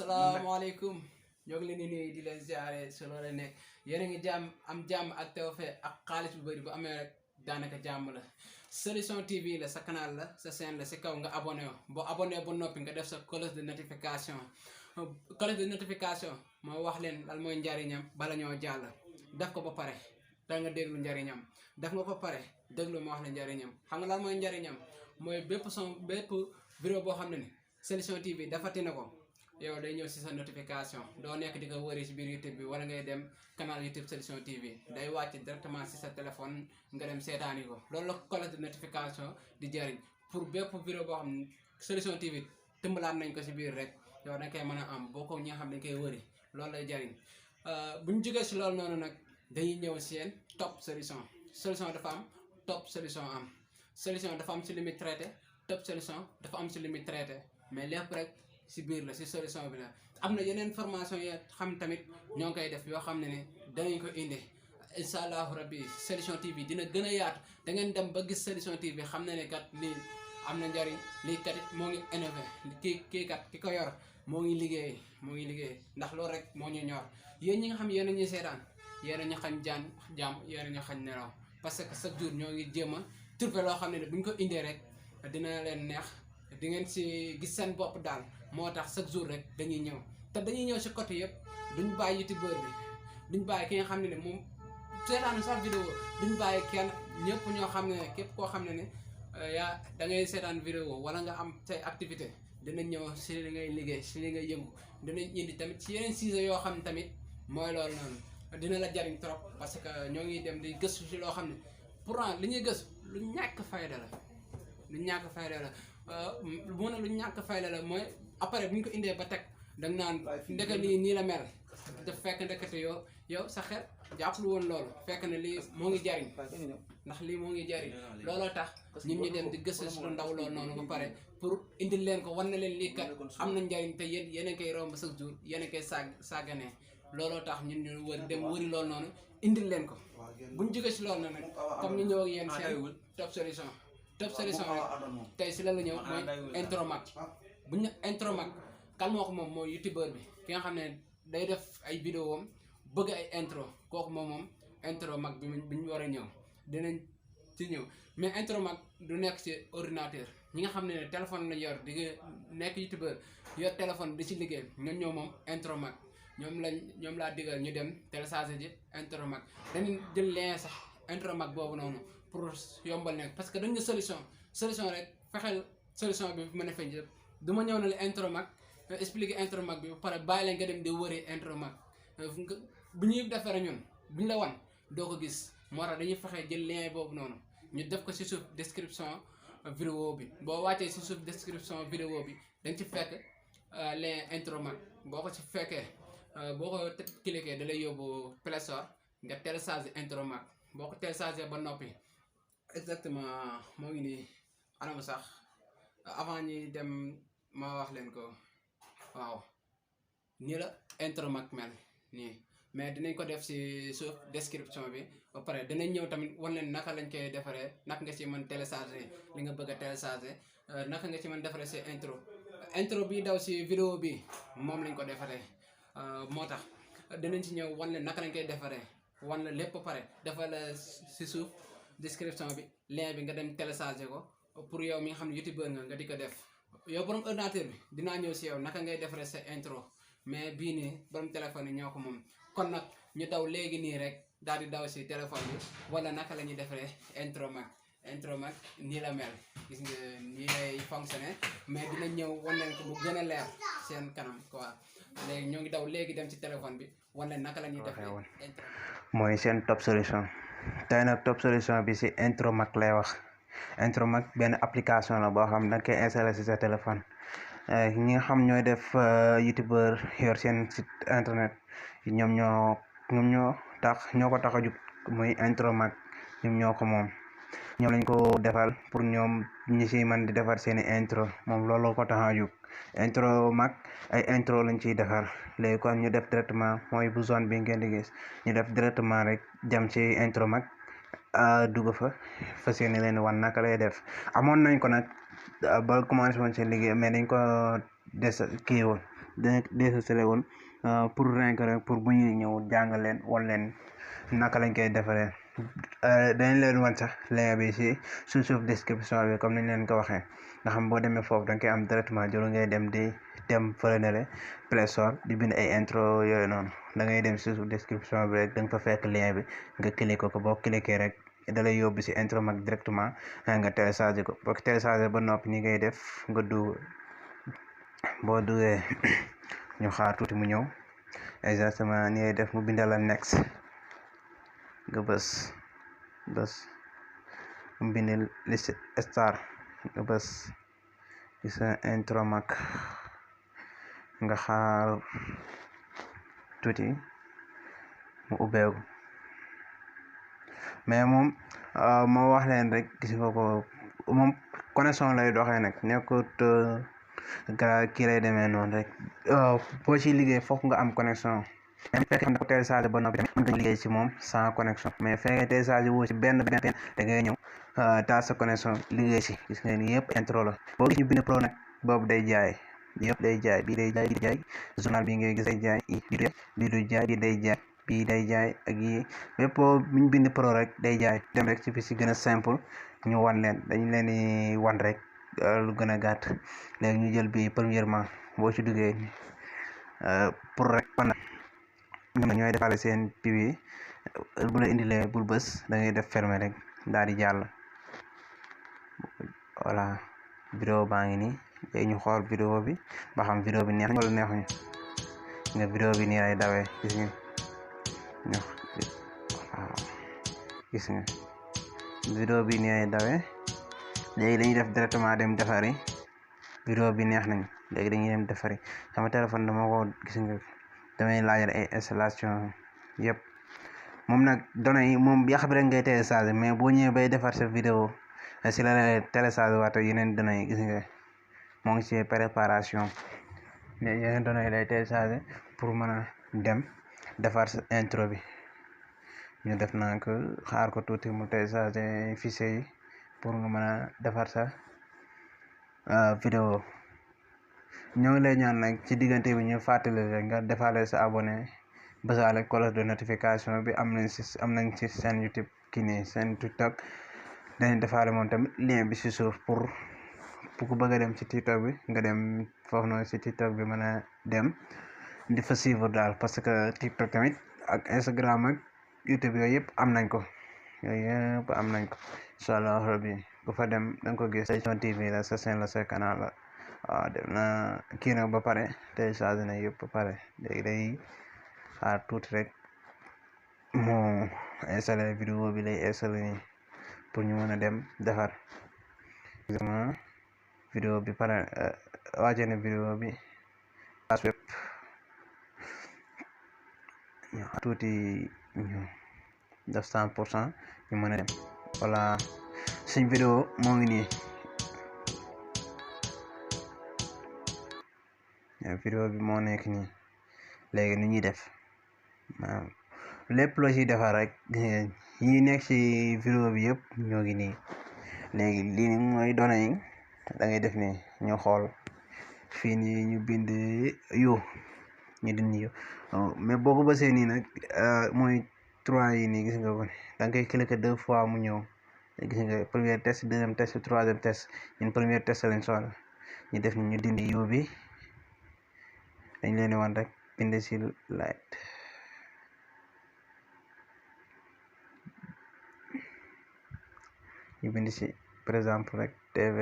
Assalamualaikum. ñoo ngi leen di nuyu di leen ziare si loola nekk yéen a ngi am jàmm ak tawfeex ak xaalis bu bëri bu amee rek daanaka jàmm la. Solution TV la sa canal la sa chaîne la si kaw nga abonné boo abonné ba noppi nga def sa cloche de notification. Cloche de notification moo wax leen lan mooy njariñam bala ñoo jàll def ko ba pare da nga déglu njariñam def nga ko pare déglu ma wax la njariñam xam nga lan mooy njariñam mooy bépp vidéo boo xam ne ni Solution TV dafati na ko yow day ñëw si sa notification doo nekk di ko wëri si biir YouTube bi wala ngay dem canal YouTube Solution TV day wàcc directement si sa téléphone nga dem seetaani ko loolu la cloche de notification di jariñ pour bépp vidéo boo xam ne Solution TV tëmbalaat nañ ko si biir rek yow da koy mën a am boo ko ñi nga xam ne dañ koy wëri loolu lay jariñ bu ñu jógee si loolu noonu nag dañuy ñëw seen top solution dafa am top solution am solution dafa am si li muy traité top solution dafa am si li muy traité mais lépp rek si biir la si solution bi la am na yeneen formation yoo xam tamit ñoo ngi koy def yoo xam ne ne danañ ko indi incha allahu rabbi Solution TV dina gën a yaatu da ngeen dem ba gis Solution TV xam na ne kat lii am na njariñ lii kat moo ngi innové kii kat ki ko yor moo ngi liggéey ndax loolu rek moo ñu ñor yéen ñi nga xam yéen a ñuy seetaan yéen a ñu xañ jàmm yéen a ñu xañ nelaw parce que chaque jour ñoo ngi jéem a trouver loo xam ne bu ñu ko indee rek dina leen neex di ngeen si gis seen bopp daal moo tax chaque jour rek dañuy ñëw te dañuy ñëw si côté yëpp duñ bàyyi youtubeur bi duñ bàyyi ki nga xam ne moom seetaanu sax vidéo duñ bàyyi kenn ñëpp ñoo xam ne képp koo xam ne yaa da ngay seetaan vidéo wala nga am say activité dinañ ñëw si li ngay liggéey si li ngay yëngu dinañ indi tamit si yeneen sujet yoo xam ne tamit mooy loolu noonu dina la jariñ trop parce que ñoo ngi dem di gëstu si loo xam ne pourtant li ñuy gëstu lu ñàkk fayda la lu ñàkk fayda la mooy après bu ñu ko indee ba teg danga naan ndeke lii nii la mel te fekk ndekete yow sa xel jàpplu woon loolu fekk na lii moo ngi jariñ ndax lii moo ngi jariñ looloo tax ñun ñu dem di gëstu si lu ndaw loolu noonu ba pare pour indil leen ko wan na leen lii kat am na njariñ te yéen a koy romb chaque jour yéen a koy sàgganee looloo tax ñun ñu wëri loolu noonu indil leen ko buñ jógee si loolu nag comme ñu ñëw ak yéen seen top solution rek tey si la ñëw mooy Intromac bu ñu Intromac kan moo ko moom mooy youtubeur bi ki nga xam ne day def ay vidéo am bëgg ay intro kooku moom Intromac bi ñu war a ñëw dinañ ci ñëw mais Intromac du nekk ci ordinateur ñi nga xam ne téléphone lañ yor di nekk youtubeur yor téléphone di ci liggéey ñoo moom Intromac ñoom laa digal ñu dem télécharger ji Intromac dañu jël lien sax Intromac boobu noonu pour yombal nekk parce que dañu solution rek fexeel solution bi mën a feeñ du ma ñëw na la Intromac expliquer Intromac bi ba pare bàyyi leen nga dem di wëri Intromac bu ñuy defare ñun bu ñu la wan doo ko gis moo tax dañuy fexe jël lien boobu noonu ñu def ko si suuf description vidéo bi boo wàccee si suuf description vidéo bi dañ ci fekk lien Intromac boo ko ci fekkee boo ko cliquer da lay yóbbu Play Store nga télécharger Intromac boo ko télécharger ba noppi exactement moo ngi nii anam sax avant ñi dem ma wax leen ko waaw nii la Intromac mel nii mais dinañ ko def si suuf description bi ba pare dinañ ñëw tamit wan leen naka lañ koy defaree naka nga ci mën télécharger li nga bëgg a télécharger naka nga ci mën defaree si intro bi daw si vidéo bi moom lañ ko defaree moo tax dinañ ci ñëw wan leen naka lañ koy defaree wan la lépp ba pare defal la si suuf description bi lien bi nga dem télécharger ko pour yow mi nga xam ne youtubeur nga di ko def yow borom ordinateur bi dinaa ñëw si yow naka ngay defaree sa intro mais bii nii borom téléphone yi ñoo ko moom kon nag ñu daw léegi nii rek daal di daw si téléphone bi wala naka la ñuy defaree Intromac nii la mel gis nga nii lay fonctionner mais dina ñëw wan leen ko bu gën a leer seen kanam quoi léegi ñoo ngi daw léegi dem ci téléphone bi wan leen naka la ñuy defaree mooy seen top solution tey nag top solution bi si Intromac lay wax Intromac benn application la boo xam da nga koy installer si sa téléphone ñi nga xam ñooy def youtubeur yor seen site internet ñoo ko tax a jug muy Intromac ñoo ko moom ñoom lañ ko defal pour ñoom ñi si mën di defar seeni intro moom loolu ko tax a jug Intromac ay intro lañ ciy defar léegi kon ñu def directement mooy bu zone bi ngeen di gis ñu def directement rek jam ci Intromac dugg fa fas yéene leen wan naka lay def amoon nañ ko nag ba commencé woon seen liggéey mais dañ ko kii woon désinstallé woon pour rien que rek pour bu ñuy ñëw jàngal leen wan leen naka lañ koy defaree dañ leen wan sax lien bi si suuf description bi comme niñ leen ko waxee nga xam boo demee foofu danga koy am directement jëlu ngay dem fële ne le Play Store di bind ay intro yooyu noonu da ngay dem si suuf description bi rek da nga fa fekk lien bi nga cliquer ko boo cliquer rek da lay yóbbu si intro mag directement nga téléchargé ko boo ko téléchargé ba noppi ni ngay def nga dugg boo duggee ñu xaar tuuti mu ñëw exactement ni ngay def mu bindal la next nga bës mu bind liste star nga bës gis intro mag nga xaar tuuti mu ubbeeku mais moom moo wax leen rek gis nga ko moom connexion lay doxee nag nekkut kii lay demee noonu rek boo ci liggéey fokk nga am connexion mais fekk na ko téléchargé ba noppi tamit mën nga liggéey ci moom sans connexion mais fekkee téléchargé woo ci benn da ngay ñëw taal sa connexion liggéey ci gis nga ni yëpp intro la boo gis ñu bind pro nag boobu day jaay yëpp day jaay bii day jaay journal bi ngay gis day jaay bii du jaay bii day jaay bii day jaay ak yi bépp ñu bind pro rek day jaay dem rek ci fi si gën a simple ñu wan leen dañu leen di wan rek lu gën a gàtt léegi ñu jël bi premièrement boo ci duggee pour rek ñoom ñooy defale seen pibi bu la indilee bul bës da ngay def fermer rek daal di jàll voilà vidéo baa ngi nii léegi ñu xool vidéo bi ba xam vidéo bi neex wala neexuñu nga vidéo bi nii lay dawee gis nga waaw gis nga vidéo bi nii lay dawee léegi dañuy def directement dem defari vidéo bi neex nañ léegi dañuy dem defari sama téléphone dama ko gis nga damay laajal ay installation yëpp moom nag données yi moom yàq bi rek ngay téléchargé mais boo ñëwee bay defar sa vidéo si la lay téléchargé waat yeneen données yi gis nga moo ngi ci préparation mais yeneen données yi lay téléchargé pour mën a dem defar sa intro bi ñu def naa ko xaar ko tuuti mu téléchargé fichier yi pour nga mën a defar sa vidéo ñoo ngi lay ñaan nag ci diggante bi ñu fàttali rek nga defaale sa abonné basaale cloche de notification bi am nañ ci seen YouTube kii nii seen TikTok dañuy defaale moom tamit lien bi ci suuf pour ku bëgg a dem ci TikTok bi nga dem foofu noonu ci TikTok bi mën a dem di fa suivre daal parce que TikTok tamit ak Instagram ak YouTube yooyu yëpp am nañ ko incha allah rabbi ku fa dem da nga ko gis Solution TV la sa chaîne la sa canal la waaw dem na kii nag ba pare téléchargé na yëpp ba pare léegi day xaar tuuti rek mu installé vidéo bi lay installé nii pour ñu mën a dem defar exactement vidéo bi pare wàcce na vidéo bi page web ñu xaar tuuti ñu def 100% ñu mën a dem voilà suñ vidéo moo ngi nii vidéo bi moo nekk nii léegi ni ñuy def waaw lépp loo ciy defar rek yi nekk ci vidéo bi yëpp ñoo ngi nii léegi lii ni mooy données yi da ngay def nii ñu xool fii nii ñu bind yu ñu dindi yu mais boo ko bësee nii nag mooy 3 yi nii gis nga ko da nga koy cliquer 2 fois mu ñëw gis nga premier test deuxième test troisième test ñun premier test lañ soxla ñu def ni ñu dindi yu bi dañ leen di wan rek bind ci light ñu bind ci par exemple rek TV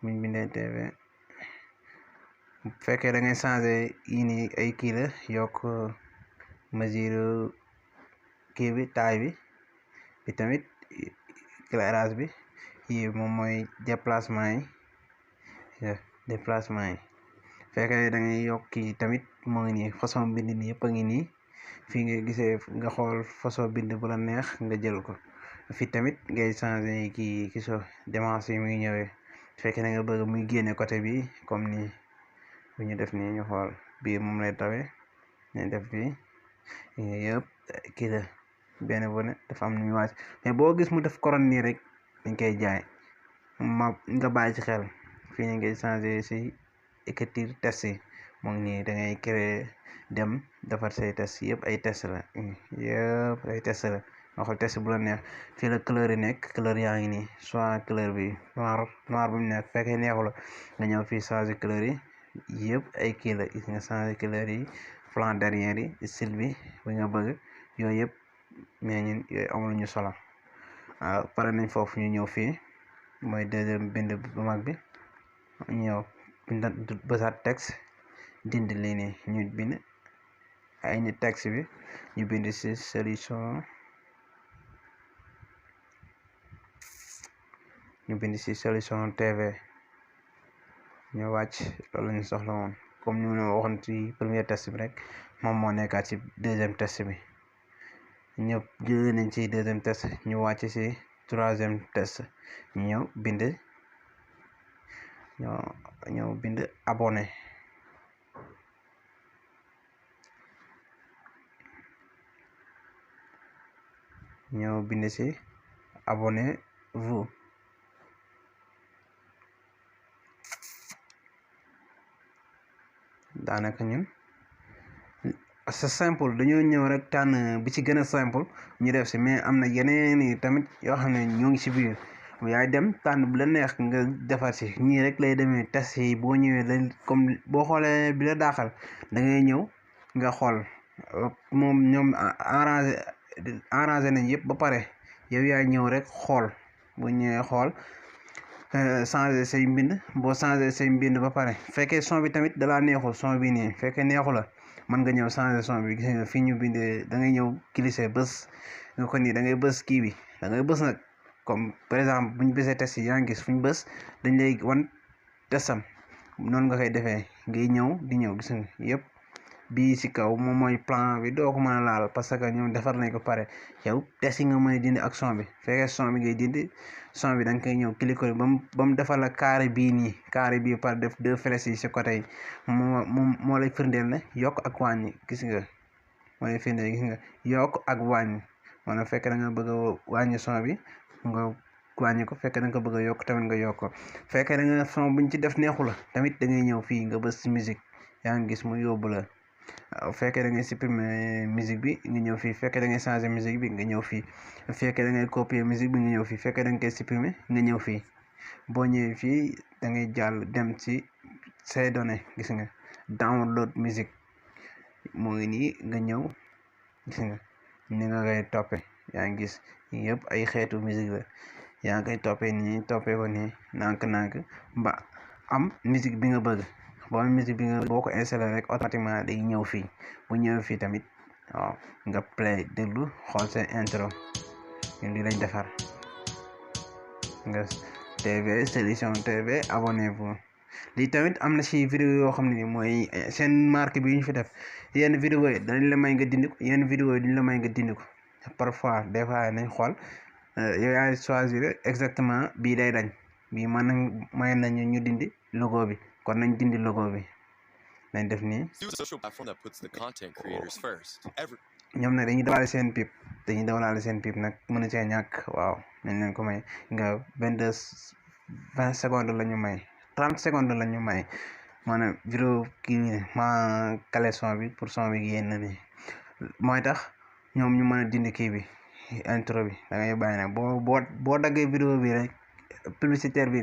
muñ bindee TV bu fekkee da ngay changer yi nii ay kii la yokk mesure kii bi taille bi tamit éclairage bi yi moom mooy déplacement yi fekkee da ngay yokk kii tamit moo ngi nii façon bind nii yëpp a ngi nii fii nga gisee nga xool façon bind bu la neex nga jël ko fii tamit ngay changer kii so dimension yi muy ñëwee fekkee da nga bëgg muy génne côté bi comme nii bu ñu def nii ñu xool bii moom lay tawee ñu def bi yëpp kii la benn bu ne dafa am nu ñu wàcc mais boo gis mu def couronne nii rek dañ koy jaay nga bàyyi ci xel fii ni ngay changer ci écrire test yi moo ngi nii da ngay créer dem defar say test yëpp ay test la yëpp ay test la nga xool test bu la neex fii la couleur yi nekk couleur yaa ngi nii soit couleur bi noir bu mu nekk fekkee neexu la nga ñëw fii changer couleur yi yëpp ay kii la gis nga changer couleur yi flanc derrière yi style bi nga bëgg yooyu yëpp mais ñun yooyu amul ñu solo waaw pare nañ foofu ñu ñëw fii mooy deuxième bind bu mag bi ñëw binda bësaat texte dindi lii nii ñu bind ay ni texte bi ñu bind ci solution TV ñu wàcc loolu lañu soxla woon comme ni ma waxoon ci premier test bi rek moom moo nekkaat ci deuxième test bi ñëpp jóge nañ ci deuxième test ñu wàcc ci troisième test ñu ñëw bind abonné ñëw bind ci abonnez-vous daanaka ñun c'est simple dañoo ñëw rek tànn bi ci gën a simple ñu def ci mais am na yeneen yi tamit yoo xam ne ñoo ngi ci biir yaay dem tànn bu la neex nga defar ci ñii rek lay demee test yi boo ñëwee la comme boo xoolee bi la daaxal da ngay ñëw nga xool moom ñoom arrangé nañ yëpp ba pare yow yaay ñëw rek xool bu ñëwee xool changer say mbind boo changer say mbind ba pare fekkee son bi tamit dalaa neexul son bi nii fekkee neexu la mën nga ñëw changer son bi gis nga fii ñu bindee da ngay ñëw glisser bës nga ko nii da ngay bës kii bi da ngay bës nag comme par exemple bu ñu bësee test yi yaa ngi gis fu ñu bës dañ lay wan testam noonu nga koy defee ngay ñëw di ñëw gis nga yëpp bii ci kaw moom mooy plan bi doo ko mën a laal parce que ñoom defar nañ ko pare yow test yi nga mën a dindi ak son bi fekkee son bi ngay dindi son bi da nga koy ñëw cliquer ba mu defal la carré bii nii carré bii par def deux flèches yi ci côté yi moo lay firndeel ne yokk ak wàññi gis nga moo lay firndeel gis nga yokk ak wàññi maanaam fekk da nga bëgg a wàññi son bi nga wàññi ko fekk da nga ko bëgg a yokk tamit nga yokk ko fekkee da nga son buñ ci def neexu la tamit da ngay ñëw fii nga bës ci musique yaa ngi gis mu yóbbu la fekkee da ngay supprimer musique bi nga ñëw fii fekkee da ngay changer musique bi nga ñëw fii fekkee da ngay copier musique bi nga ñëw fii fekkee da nga koy supprimer nga ñëw fii boo ñëwee fii da ngay jàll dem ci say données gis nga download musique moo ngi nii nga ñëw gis nga ni nga koy toppee yaa ngi gis yëpp ay xeetu musique la yaa ngi koy toppee nii toppee ko nii nànk-nànk ba am musique bi nga bëgg boo am musique bi nga boo ko installé rek automatiquement day ñëw fii bu ñëwee fii tamit waaw nga play déglu xool seen intro ñun li lañ defar nga TV solution TV abonnez-vous lii tamit am na ci vidéo yoo xam ne ni mooy seen marque bi ñu fi def yenn vidéo yi dañ la may nga dindi ko yenn vidéo yi duñ la may nga dindi ko parfois des fois nañ xool yow yaay choisir exactement bii day dañ bii may nañu ñu dindi logo bi kon nañ dindi logo bi nañ def nii ñoom nag dañuy dawalaale seen pip nag mën na cee ñàkk waaw nañ leen ko may nga 20 secondes la ñu may 30 secondes la ñu may maanaam vidéo kii ma kale son bi pour son bi génn ni mooy tax ñoom ñu mën a dindi kii bi intro bi da ngay bàyyi nag boo daggee vidéo bi rek publicitaire bi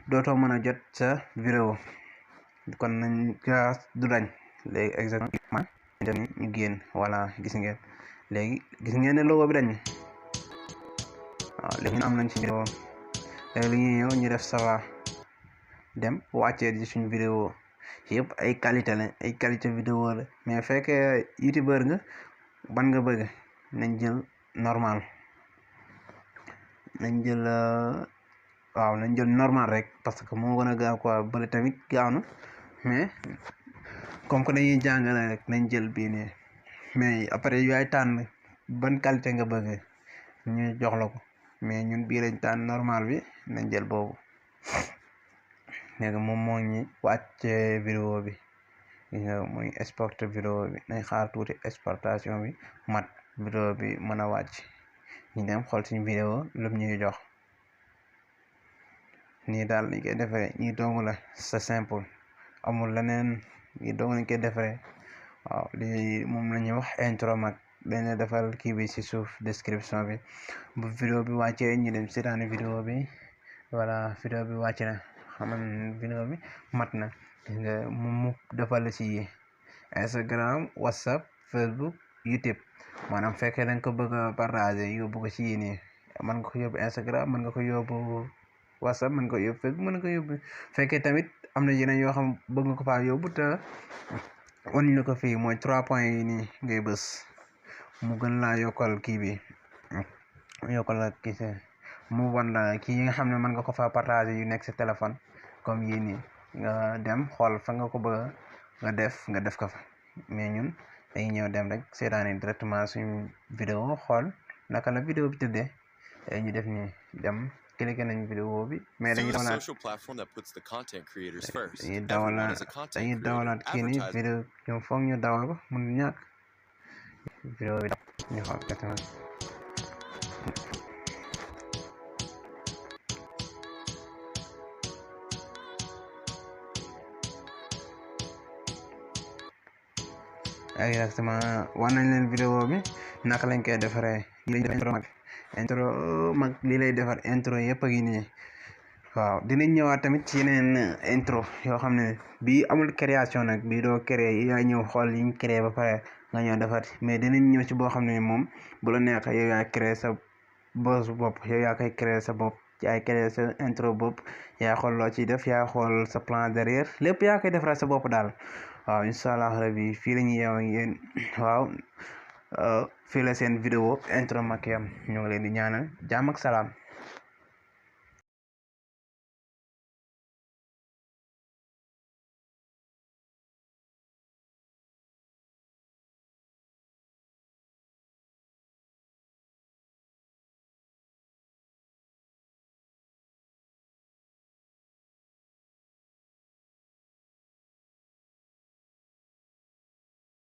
dootoo mën a jot sa vidéo kon nañ gaa du dañ léegi exactement ñu génn voilà gis ngeen léegi gis ngeen ne logo bi dañ waaw léegi ñu am nañ ci vidéo léegi li ñuy ñëw ñu def ça va dem wàccee ci suñu vidéo yëpp ay qualité la ay qualité vidéo la mais fekkee youtubeur nga ban nga bëgg nañ jël normal nañ jël waaw nañ jël normal rek parce que moo gën a gaaw quoi bële tamit gaaw na mais comme que dañuy jàngale rek nañ jël bii nii mais après yaay tànn ban qualité nga bëgg ñu jox la ko mais ñun bii lañ tànn normal bi nañ jël boobu léegi moom moo ñi wàcce vidéo bi nga muy exporter vidéo bi nañ xaar tuuti exportation bi mat vidéo bi mën a wàcc ñu dem xool suñu vidéo lu ñuy jox nii daal lañ koy defee ñii dong la c'est simple amul leneen yi dong lañ koy defaree waaw lii moom la ñuy wax intro mag dañ defal kii bi ci suuf description bi bu vidéo bi wàccee ñu dem seetaani vidéo bi voilà vidéo bi wàcc na xaman vidéo bi mat na nga mu defal la ci Instagram WhatsApp Facebook YouTube maanaam fekkee dañ ko bëgg a partager yóbbu ko ci yii nii mën nga ko yóbbu Instagram mën nga ko yóbbu WhatsApp mën nga ko yóbbu Facebook mën nga ko yóbbu fekkee tamit am na yeneen yoo xam bëgg nga ko faa yóbbu te wan la ko fii mooy 3 points yi nii ngay bës mu gën laa yokkal kii bi yokkal la kii mu wan la kii yi nga xam ne mën nga ko faa partager yu nekk sa téléphone comme yii nii nga dem xool fa nga ko bëgg nga def ko fa mais ñun dañuy ñëw dem rek seetaani directement suñu vidéo xool naka la vidéo bi tëddee ñu def nii dem cliquer nañ vidéo bi mais dañuy dawalaat kii nii vidéo ñu foog ñu dawal ko mun ñàkk vidéo bi ñu xool exactement war nañ leen vidéo bi naka lañ koy defaree intro mag lii lay defar intro yëpp a ngi nii waaw dinañ ñëwaat tamit ci yeneen intro yoo xam ne bii amul création nag bii doo créer yaa ñëw xool yiñ créer ba pare nga ñëw defar mais dinañ ñëw ci boo xam ne moom bu la neex yow yaa créer sa boss bopp yow yaa koy créer sa bopp yaay créer sa intro bopp yaa xool loo ciy def yaa xool sa plan derrière lépp yaa koy defaral sa bopp daal waaw incha allah rabbi fii la ñuy yeew ak yéen waaw fii la seen vidéo intro mag yam ñoo ngi leen di ñaanal jàmm ak salaam